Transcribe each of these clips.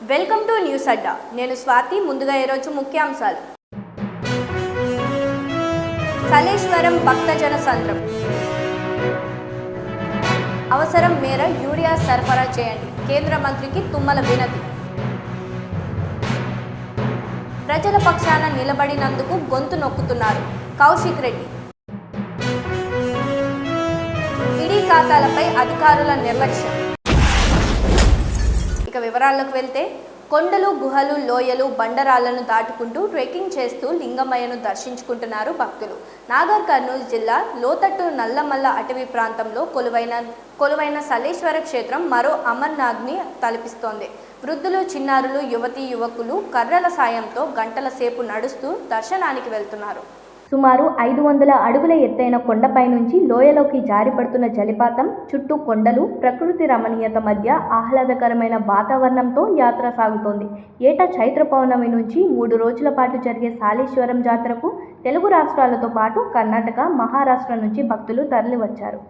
Welcome to news అడ్డా. నేను స్వాతి. ముందుగా ఈరోజు ముఖ్యాంశాలు. సలేశ్వరం భక్తజన సంద్రం. అవసరం మేర యూరియా సరఫరా చేయండి, కేంద్ర మంత్రికి తుమ్మల వినతి. ప్రజల పక్షాన నిలబడినందుకు గొంతు నొక్కుతున్నారు కౌశిక్ రెడ్డి. ఈడీ ఖాతాలపై అధికారుల నిర్లక్ష్యం. ఇక వివరాల్లోకి వెళ్తే, కొండలు, గుహలు, లోయలు, బండరాళ్లను దాటుకుంటూ ట్రెక్కింగ్ చేస్తూ లింగమయ్యను దర్శించుకుంటున్నారు భక్తులు. నాగర్ కర్నూలు జిల్లా లోతట్టు నల్లమల్ల అటవీ ప్రాంతంలో కొలువైన సలేశ్వర క్షేత్రం మరో అమర్నాథ్ని తలపిస్తోంది. వృద్ధులు, చిన్నారులు, యువతీ యువకులు కర్రల సాయంతో గంటల సేపు నడుస్తూ దర్శనానికి వెళ్తున్నారు. సుమారు 500 అడుగుల ఎత్తైన కొండపై నుంచి లోయలోకి జారిపడుతున్న జలపాతం చుట్టూ కొండలు, ప్రకృతి రమణీయత మధ్య ఆహ్లాదకరమైన వాతావరణంతో యాత్ర సాగుతోంది. ఏటా చైత్ర పౌర్ణమి నుంచి 3 రోజుల పాటు జరిగే సాలేశ్వరం జాతరకు తెలుగు రాష్ట్రాలతో పాటు కర్ణాటక, మహారాష్ట్ర నుంచి భక్తులు తరలివచ్చారు.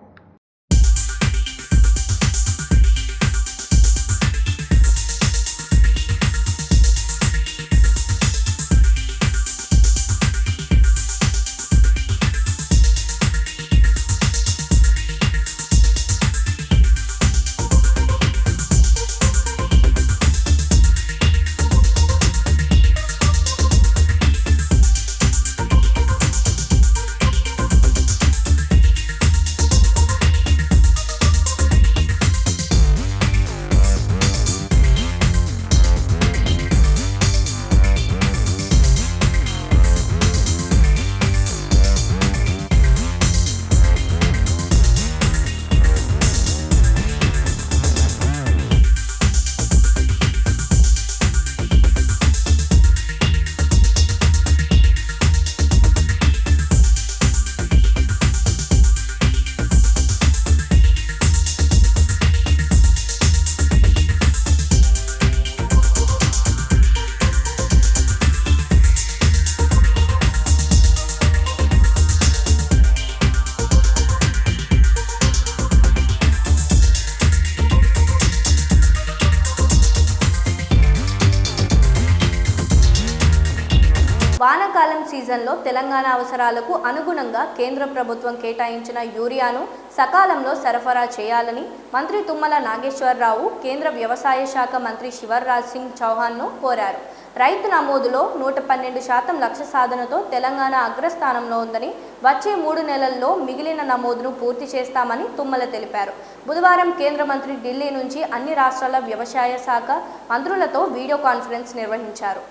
వానాకాలం సీజన్లో తెలంగాణ అవసరాలకు అనుగుణంగా కేంద్ర ప్రభుత్వం కేటాయించిన యూరియాను సకాలంలో సరఫరా చేయాలని మంత్రి తుమ్మల నాగేశ్వరరావు కేంద్ర వ్యవసాయ శాఖ మంత్రి శివరాజ్ సింగ్ చౌహాన్ను కోరారు. రైతు నమోదులో 112% లక్ష్య సాధనతో తెలంగాణ అగ్రస్థానంలో ఉందని, వచ్చే 3 నెలల్లో మిగిలిన నమోదును పూర్తి చేస్తామని తుమ్మల తెలిపారు. బుధవారం కేంద్ర మంత్రి ఢిల్లీ నుంచి అన్ని రాష్ట్రాల వ్యవసాయ శాఖ మంత్రులతో వీడియో కాన్ఫరెన్స్ నిర్వహించారు.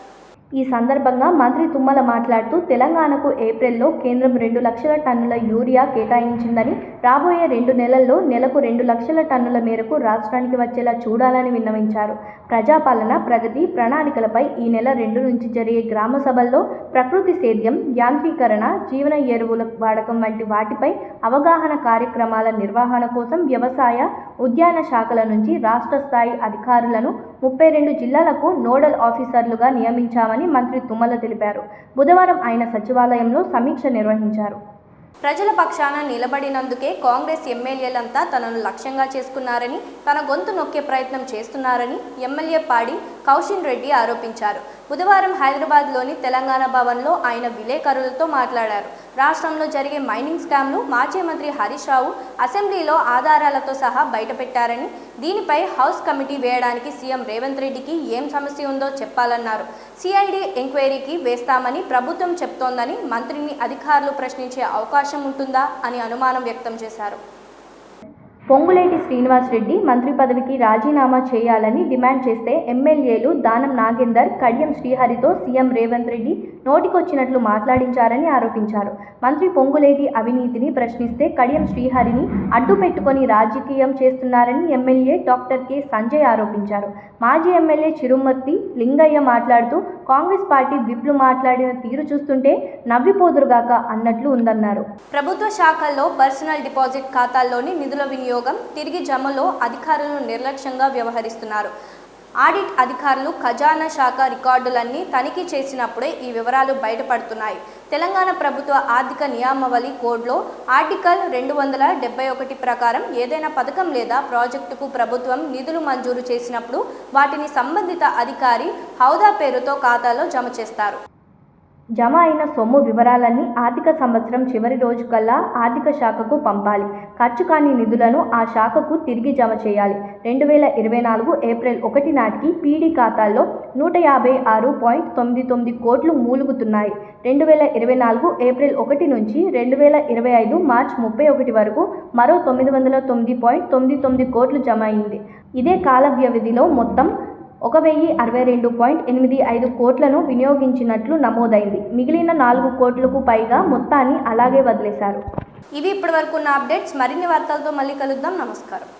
ఈ సందర్భంగా మంత్రి తుమ్మల మాట్లాడుతూ, తెలంగాణకు ఏప్రిల్లో కేంద్రం 2 లక్షల టన్నుల యూరియా కేటాయించిందని, రాబోయే 2 నెలల్లో నెలకు 2 లక్షల టన్నుల మేరకు రాష్ట్రానికి వచ్చేలా చూడాలని విన్నవించారు. ప్రజాపాలన, ప్రగతి ప్రణాళికలపై ఈ నెల 2 నుంచి జరిగే గ్రామ సభల్లో ప్రకృతి సేద్యం, యాంత్రీకరణ, జీవన ఎరువుల వాడకం వంటి వాటిపై అవగాహన కార్యక్రమాల నిర్వహణ కోసం వ్యవసాయ, ఉద్యాన శాఖల నుంచి రాష్ట్ర స్థాయి అధికారులను 32 జిల్లాలకు నోడల్ ఆఫీసర్లుగా నియమించామని మంత్రి తుమ్మల తెలిపారు. బుధవారం ఆయన సచివాలయంలో సమీక్ష నిర్వహించారు. ప్రజల పక్షాన నిలబడినందుకే కాంగ్రెస్ ఎమ్మెల్యేలంతా తనను లక్ష్యంగా చేసుకున్నారని, తన గొంతు నొక్కే ప్రయత్నం చేస్తున్నారని ఎమ్మెల్యే పాడి కౌశిక్ రెడ్డి ఆరోపించారు. బుధవారం హైదరాబాద్లోని తెలంగాణ భవన్లో ఆయన విలేకరులతో మాట్లాడారు. రాష్ట్రంలో జరిగే మైనింగ్ స్కామ్ను మాజీ మంత్రి హరీష్ రావు అసెంబ్లీలో ఆధారాలతో సహా బయటపెట్టారని, దీనిపై హౌస్ కమిటీ వేయడానికి సీఎం రేవంత్ రెడ్డికి ఏం సమస్య ఉందో చెప్పాలన్నారు. సిఐడి ఎంక్వైరీకి వేస్తామని ప్రభుత్వం చెప్తోందని మంత్రిని అధికారులు ప్రశ్నించే అవకాశం ఉంటుందా అని అనుమానం వ్యక్తం చేశారు. పొంగులేటి శ్రీనివాసరెడ్డి మంత్రి పదవికి రాజీనామా చేయాలని డిమాండ్ చేస్తే ఎమ్మెల్యేలు దానం నాగేందర్, కడియం శ్రీహరితో సీఎం రేవంత్ రెడ్డి నోటికొచ్చినట్లు మాట్లాడించారని ఆరోపించారు. మంత్రి పొంగులేటి అవినీతిని ప్రశ్నిస్తే కడియం శ్రీహరిని అడ్డు పెట్టుకొని రాజకీయం చేస్తున్నారని ఎమ్మెల్యే డాక్టర్ కె సంజయ్ ఆరోపించారు. మాజీ ఎమ్మెల్యే చిరుమర్తి లింగయ్య మాట్లాడుతూ, కాంగ్రెస్ పార్టీ విప్లు మాట్లాడిన తీరు చూస్తుంటే నవ్విపోదురుగాక అన్నట్లు ఉందన్నారు. ప్రభుత్వ శాఖల్లో పర్సనల్ డిపాజిట్ ఖాతాల్లోని నిధుల వినియోగం, తిరిగి జమలో అధికారులు నిర్లక్ష్యంగా వ్యవహరిస్తున్నారు. ఆడిట్ అధికారులు ఖజానా శాఖ రికార్డులన్నీ తనిఖీ చేసినప్పుడే ఈ వివరాలు బయటపడుతున్నాయి. తెలంగాణ ప్రభుత్వ ఆర్థిక నియామవళి కోడ్లో ఆర్టికల్ 271 ప్రకారం ఏదైనా పథకం లేదా ప్రాజెక్టుకు ప్రభుత్వం నిధులు మంజూరు చేసినప్పుడు వాటిని సంబంధిత అధికారి హౌదా పేరుతో ఖాతాలో జమ చేస్తారు. జమ అయిన సొమ్ము వివరాలన్నీ ఆర్థిక సంవత్సరం చివరి రోజు కల్లా ఆర్థిక శాఖకు పంపాలి. ఖర్చు కాని నిధులను ఆ శాఖకు తిరిగి జమ చేయాలి. 2024 ఏప్రిల్ 1 నాటికి పీడీ ఖాతాల్లో 156.99 కోట్లు మూలుగుతున్నాయి. 2024 ఏప్రిల్ 1 నుంచి 2025 మార్చి 31 వరకు మరో 909.99 కోట్లు జమ అయింది. ఇదే కాల వ్యవధిలో మొత్తం 1062.85 కోట్లను వినియోగించినట్లు నమోదైంది. మిగిలిన 4 కోట్లకు పైగా మొత్తాన్ని అలాగే వదిలేశారు. ఇవి ఇప్పటివరకు ఉన్న అప్డేట్స్. మరిన్ని వార్తలతో మళ్ళీ కలుద్దాం. నమస్కారం.